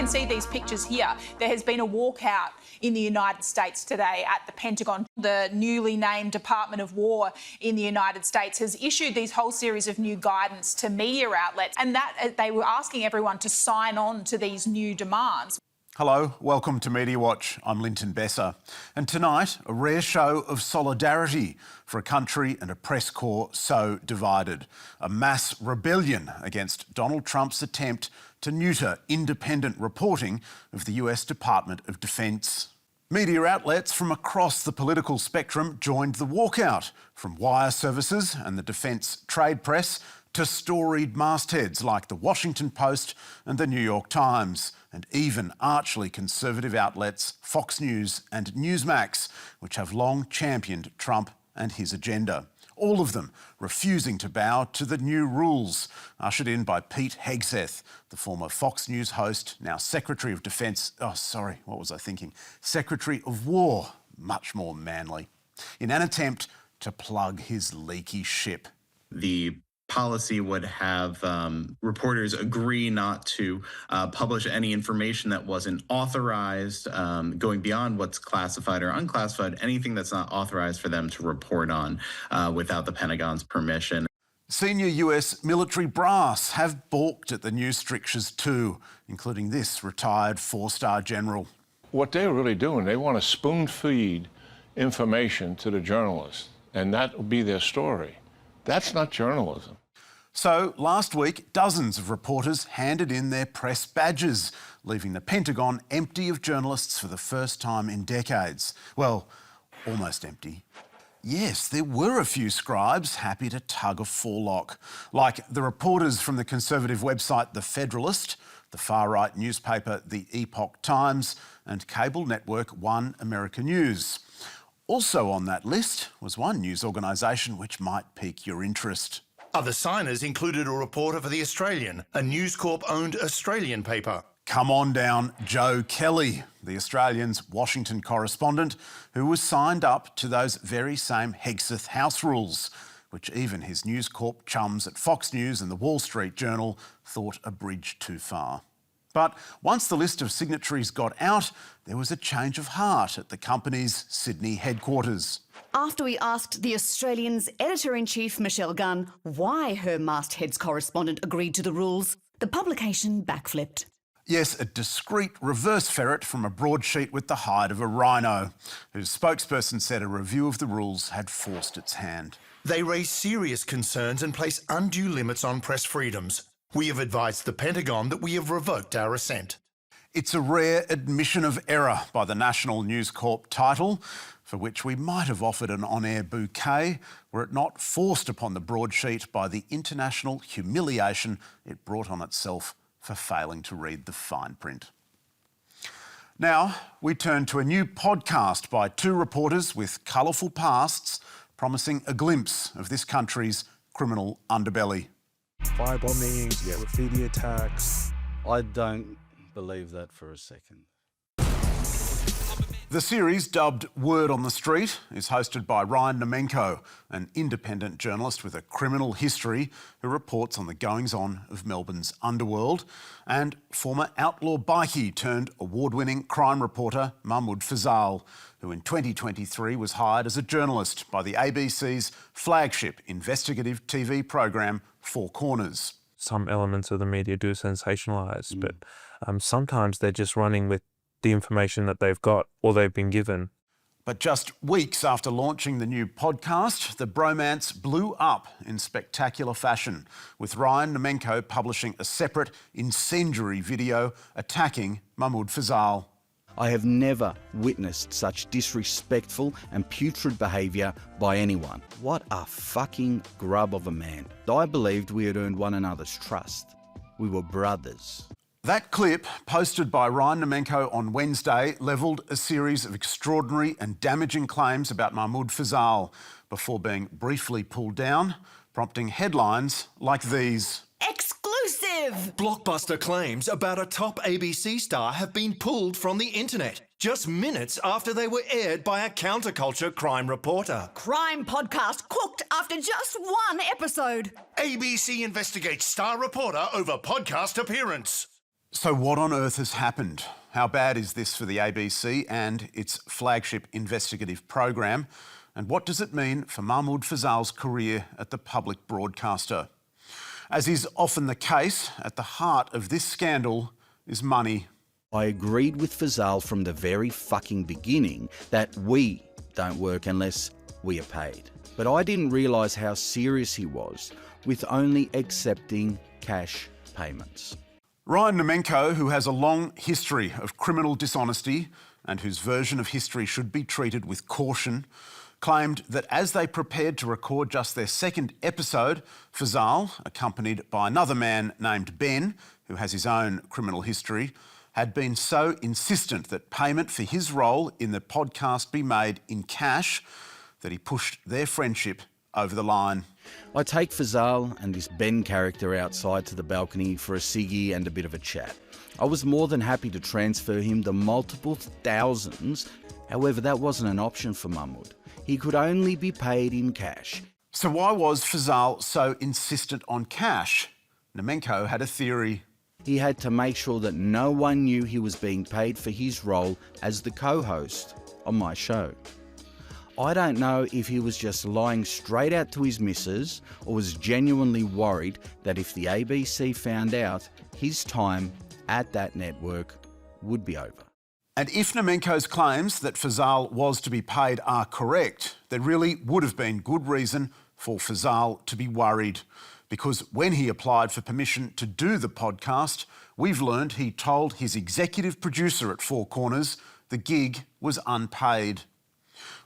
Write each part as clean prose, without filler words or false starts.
see these pictures here. There has been a walkout in the United States today at the Pentagon. The newly named Department of War in the United States has issued these whole series of new guidance to media outlets, and that they were asking everyone to sign on to these new demands. Hello, welcome to Media Watch. I'm Linton Besser. And tonight, a rare show of solidarity for a country and a press corps so divided. A mass rebellion against Donald Trump's attempt to neuter independent reporting of the US Department of Defence. Media outlets from across the political spectrum joined the walkout, from wire services and the defence trade press to storied mastheads like the Washington Post and the New York Times, and even archly conservative outlets Fox News and Newsmax, which have long championed Trump and his agenda. All of them refusing to bow to the new rules, ushered in by Pete Hegseth, the former Fox News host, now Secretary of Defence. Secretary of War, much more manly, in an attempt to plug his leaky ship. The policy would have reporters agree not to publish any information that wasn't authorized, going beyond what's classified or unclassified, anything that's not authorized for them to report on without the Pentagon's permission. Senior US military brass have balked at the new strictures too, including this retired four-star general. What they're really doing, they want to spoon-feed information to the journalists, and that will be their story. That's not journalism. So last week, dozens of reporters handed in their press badges, leaving the Pentagon empty of journalists for the first time in decades. Well, almost empty. Yes, there were a few scribes happy to tug a forelock, like the reporters from the conservative website The Federalist, the far-right newspaper The Epoch Times, and cable network One America News. Also on that list was one news organisation which might pique your interest. Other signers included a reporter for The Australian, a News Corp-owned Australian paper. Come on down, Joe Kelly, the Australian's Washington correspondent, who was signed up to those very same Hegseth house rules, which even his News Corp chums at Fox News and the Wall Street Journal thought a bridge too far. But once the list of signatories got out, there was a change of heart at the company's Sydney headquarters. After we asked the Australian's editor-in-chief, Michelle Gunn, why her mastheads correspondent agreed to the rules, the publication backflipped. Yes, a discreet reverse ferret from a broadsheet with the hide of a rhino, whose spokesperson said a review of the rules had forced its hand. They raise serious concerns and place undue limits on press freedoms. We have advised the Pentagon that we have revoked our assent. It's a rare admission of error by the National News Corp title, for which we might have offered an on-air bouquet were it not forced upon the broadsheet by the international humiliation it brought on itself for failing to read the fine print. Now, we turn to a new podcast by two reporters with colourful pasts promising a glimpse of this country's criminal underbelly. Firebombings, graffiti attacks. I don't believe that for a second. The series, dubbed Word on the Street, is hosted by Ryan Naumenko, an independent journalist with a criminal history who reports on the goings-on of Melbourne's underworld, and former outlaw bikie turned award-winning crime reporter Mahmood Fazal, who in 2023 was hired as a journalist by the ABC's flagship investigative TV program Four Corners. Some elements of the media do sensationalise, but sometimes they're just running with the information that they've got or they've been given. But just weeks after launching the new podcast, the bromance blew up in spectacular fashion, with Ryan Naumenko publishing a separate incendiary video attacking Mahmood Fazal. I have never witnessed such disrespectful and putrid behaviour by anyone. What a fucking grub of a man. I believed we had earned one another's trust. We were brothers. That clip, posted by Ryan Naumenko on Wednesday, levelled a series of extraordinary and damaging claims about Mahmood Fazal before being briefly pulled down, prompting headlines like these. Exclusive! Blockbuster claims about a top ABC star have been pulled from the internet, just minutes after they were aired by a counterculture crime reporter. Crime podcast cooked after just one episode. ABC investigates star reporter over podcast appearance. So what on earth has happened? How bad is this for the ABC and its flagship investigative program? And what does it mean for Mahmood Fazal's career at the public broadcaster? As is often the case, at the heart of this scandal is money. I agreed with Fazal from the very fucking beginning that we don't work unless we are paid. But I didn't realise how serious he was with only accepting cash payments. Ryan Naumenko, who has a long history of criminal dishonesty and whose version of history should be treated with caution, claimed that as they prepared to record just their second episode, Fazal, accompanied by another man named Ben, who has his own criminal history, had been so insistent that payment for his role in the podcast be made in cash that he pushed their friendship over the line. I take Fazal and this Ben character outside to the balcony for a ciggy and a bit of a chat. I was more than happy to transfer him the multiple thousands. However, that wasn't an option for Mahmood. He could only be paid in cash. So why was Fazal so insistent on cash? Naumenko had a theory. He had to make sure that no one knew he was being paid for his role as the co-host on my show. I don't know if he was just lying straight out to his missus or was genuinely worried that if the ABC found out, his time at that network would be over. And if Naumenko's claims that Fazal was to be paid are correct, there really would have been good reason for Fazal to be worried. Because when he applied for permission to do the podcast, we've learned he told his executive producer at Four Corners the gig was unpaid.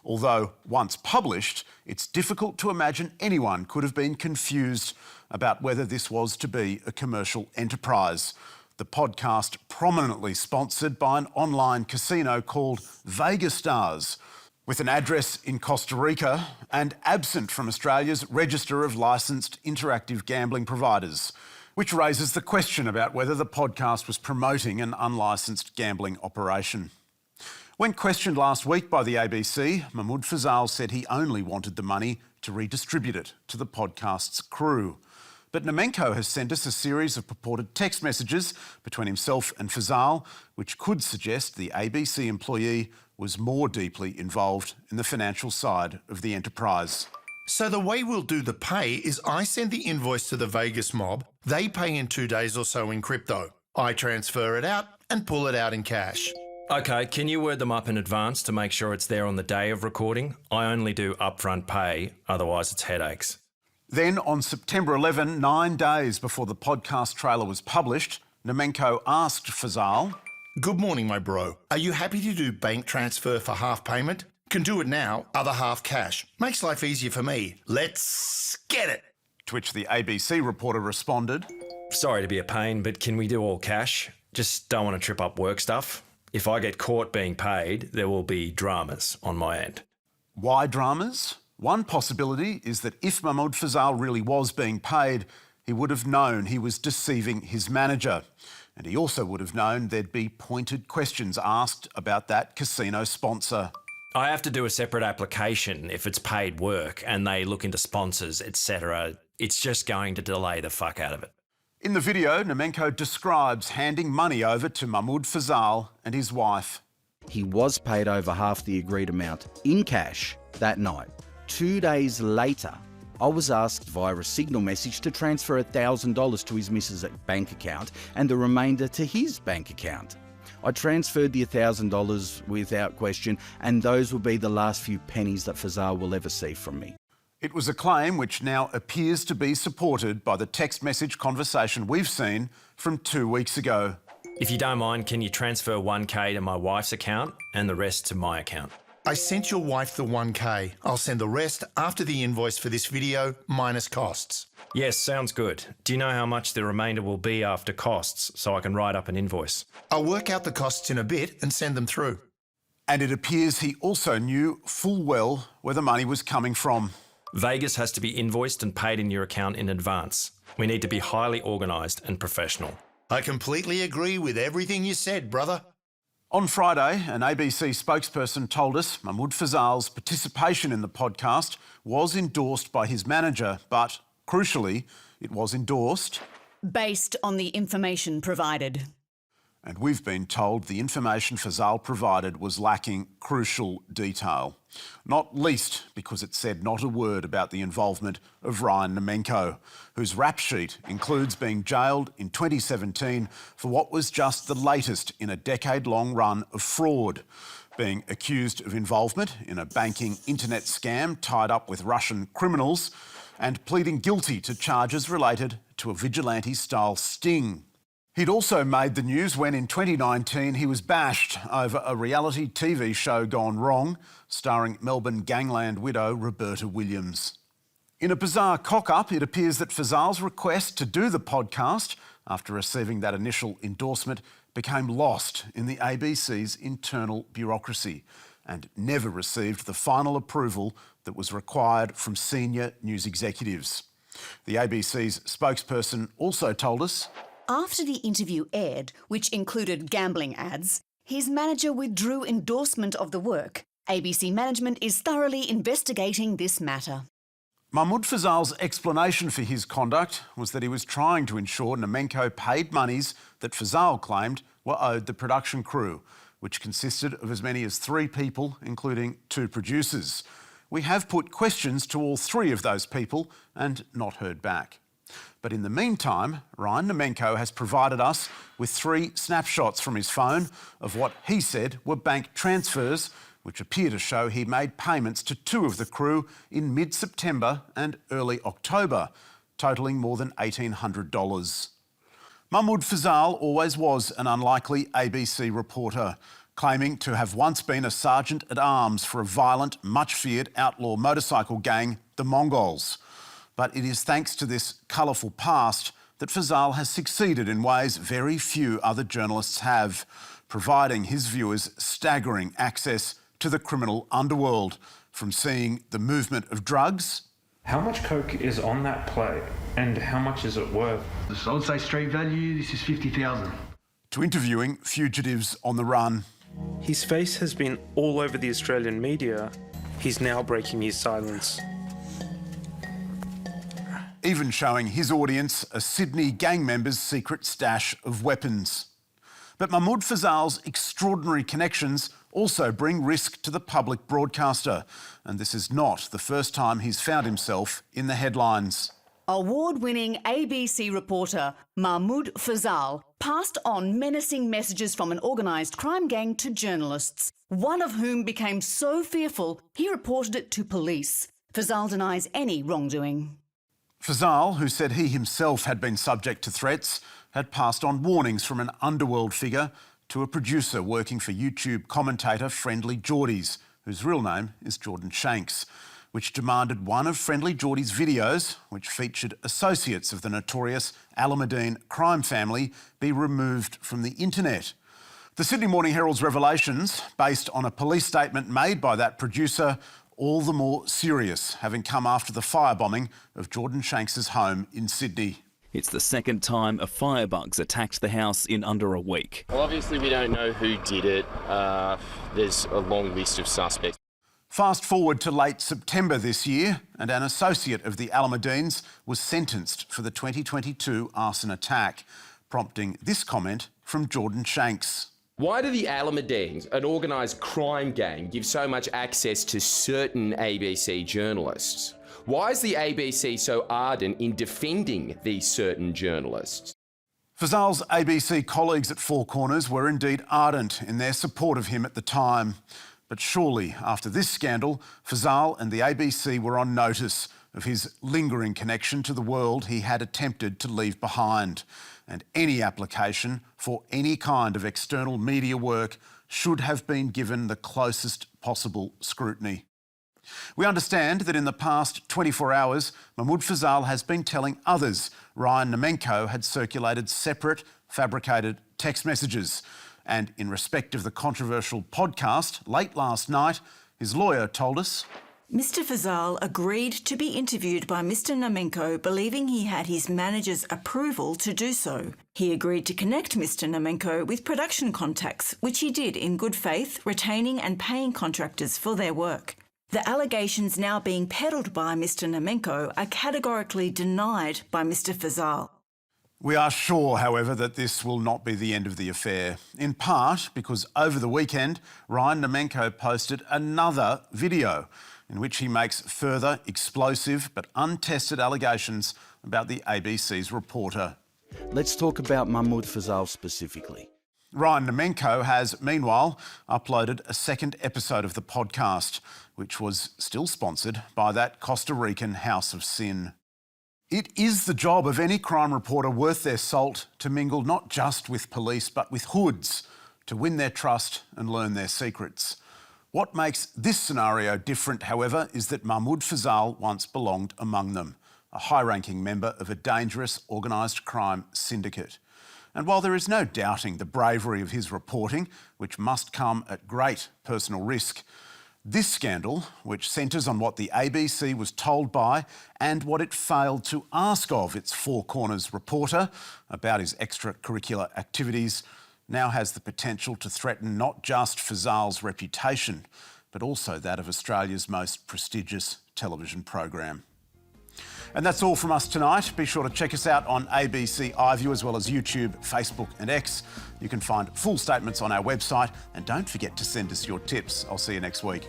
Although once published, it's difficult to imagine anyone could have been confused about whether this was to be a commercial enterprise. The podcast prominently sponsored by an online casino called Vegas Stars, with an address in Costa Rica and absent from Australia's register of licensed interactive gambling providers, which raises the question about whether the podcast was promoting an unlicensed gambling operation. When questioned last week by the ABC, Mahmood Fazal said he only wanted the money to redistribute it to the podcast's crew. But Naumenko has sent us a series of purported text messages between himself and Fazal, which could suggest the ABC employee was more deeply involved in the financial side of the enterprise. So the way we'll do the pay is I send the invoice to the Vegas mob, they pay in 2 days or so in crypto. I transfer it out and pull it out in cash. Okay, can you word them up in advance to make sure it's there on the day of recording? I only do upfront pay, otherwise it's headaches. Then on September 11, 9 days before the podcast trailer was published, Naumenko asked Fazal, Good morning, my bro. Are you happy to do bank transfer for half payment? Can do it now, other half cash. Makes life easier for me. Let's get it. to which the ABC reporter responded, Sorry to be a pain, but can we do all cash? Just don't want to trip up work stuff. If I get caught being paid, there will be dramas on my end. Why dramas? One possibility is that if Mahmood Fazal really was being paid, he would have known he was deceiving his manager. And he also would have known there'd be pointed questions asked about that casino sponsor. I have to do a separate application if it's paid work and they look into sponsors, etc. It's just going to delay the fuck out of it. In the video, Naumenko describes handing money over to Mahmood Fazal and his wife. He was paid over half the agreed amount in cash that night. 2 days later, I was asked via a signal message to transfer $1,000 to his missus' bank account and the remainder to his bank account. I transferred the $1,000 without question, and those will be the last few pennies that Fazal will ever see from me. It was a claim which now appears to be supported by the text message conversation we've seen from 2 weeks ago. If you don't mind, can you transfer $1,000 to my wife's account and the rest to my account? I sent your wife the $1,000. I'll send the rest after the invoice for this video, minus costs. Yes, sounds good. Do you know how much the remainder will be after costs so I can write up an invoice? I'll work out the costs in a bit and send them through. And it appears he also knew full well where the money was coming from. Vegas has to be invoiced and paid in your account in advance. We need to be highly organised and professional. I completely agree with everything you said, brother. On Friday, an ABC spokesperson told us Mahmood Fazal's participation in the podcast was endorsed by his manager, but crucially, it was endorsed Based on the information provided. And we've been told the information Fazal provided was lacking crucial detail, not least because it said not a word about the involvement of Ryan Naumenko, whose rap sheet includes being jailed in 2017 for what was just the latest in a decade-long run of fraud, being accused of involvement in a banking internet scam tied up with Russian criminals and pleading guilty to charges related to a vigilante-style sting. He'd also made the news when in 2019 he was bashed over a reality TV show gone wrong, starring Melbourne gangland widow Roberta Williams. In a bizarre cock-up, it appears that Fazal's request to do the podcast, after receiving that initial endorsement, became lost in the ABC's internal bureaucracy and never received the final approval that was required from senior news executives. The ABC's spokesperson also told us, after the interview aired, which included gambling ads, his manager withdrew endorsement of the work. ABC management is thoroughly investigating this matter. Mahmood Fazal's explanation for his conduct was that he was trying to ensure Naumenko paid monies that Fazal claimed were owed the production crew, which consisted of as many as 3 people, including 2 producers. We have put questions to all 3 of those people and not heard back. But in the meantime, Ryan Naumenko has provided us with 3 snapshots from his phone of what he said were bank transfers, which appear to show he made payments to 2 of the crew in mid-September and early October, totalling more than $1,800. Mahmood Fazal always was an unlikely ABC reporter, claiming to have once been a sergeant-at-arms for a violent, much-feared outlaw motorcycle gang, the Mongols. But it is thanks to this colourful past that Fazal has succeeded in ways very few other journalists have, providing his viewers staggering access to the criminal underworld, from seeing the movement of drugs. How much coke is on that plate and how much is it worth? I would say street value, this is 50,000. To interviewing fugitives on the run. His face has been all over the Australian media. He's now breaking his silence. Even showing his audience a Sydney gang member's secret stash of weapons. But Mahmood Fazal's extraordinary connections also bring risk to the public broadcaster, and this is not the first time he's found himself in the headlines. Award-winning ABC reporter Mahmood Fazal passed on menacing messages from an organised crime gang to journalists, one of whom became so fearful he reported it to police. Fazal denies any wrongdoing. Fazal, who said he himself had been subject to threats, had passed on warnings from an underworld figure to a producer working for YouTube commentator Friendly Geordies, whose real name is Jordan Shanks, which demanded one of Friendly Geordie's videos, which featured associates of the notorious Alameddine crime family, be removed from the internet. The Sydney Morning Herald's revelations, based on a police statement made by that producer, all the more serious, having come after the firebombing of Jordan Shanks's home in Sydney. It's the second time a firebugs attacked the house in under a week. Well, obviously we don't know who did it. There's a long list of suspects. Fast forward to late September this year, and an associate of the Alameddines was sentenced for the 2022 arson attack, prompting this comment from Jordan Shanks. Why do the Alameddines, an organised crime gang, give so much access to certain ABC journalists? Why is the ABC so ardent in defending these certain journalists? Fazal's ABC colleagues at Four Corners were indeed ardent in their support of him at the time. But surely, after this scandal, Fazal and the ABC were on notice of his lingering connection to the world he had attempted to leave behind. And any application for any kind of external media work should have been given the closest possible scrutiny. We understand that in the past 24 hours, Mahmood Fazal has been telling others Ryan Naumenko had circulated separate, fabricated text messages. And in respect of the controversial podcast, late last night, his lawyer told us, Mr Fazal agreed to be interviewed by Mr Naumenko, believing he had his manager's approval to do so. He agreed to connect Mr Naumenko with production contacts, which he did in good faith, retaining and paying contractors for their work. The allegations now being peddled by Mr Naumenko are categorically denied by Mr Fazal. We are sure, however, that this will not be the end of the affair, in part because over the weekend, Naumenko posted another video in which he makes further explosive but untested allegations about the ABC's reporter. Let's talk about Mahmood Fazal specifically. Naumenko has, meanwhile, uploaded a second episode of the podcast, which was still sponsored by that Costa Rican House of Sin. It is the job of any crime reporter worth their salt to mingle not just with police but with hoods, to win their trust and learn their secrets. What makes this scenario different, however, is that Mahmood Fazal once belonged among them, a high-ranking member of a dangerous organised crime syndicate. And while there is no doubting the bravery of his reporting, which must come at great personal risk, this scandal, which centres on what the ABC was told by and what it failed to ask of its Four Corners reporter about his extracurricular activities, now has the potential to threaten not just Fazal's reputation, but also that of Australia's most prestigious television program. And that's all from us tonight. Be sure to check us out on ABC iView as well as YouTube, Facebook and X. You can find full statements on our website, and don't forget to send us your tips. I'll see you next week.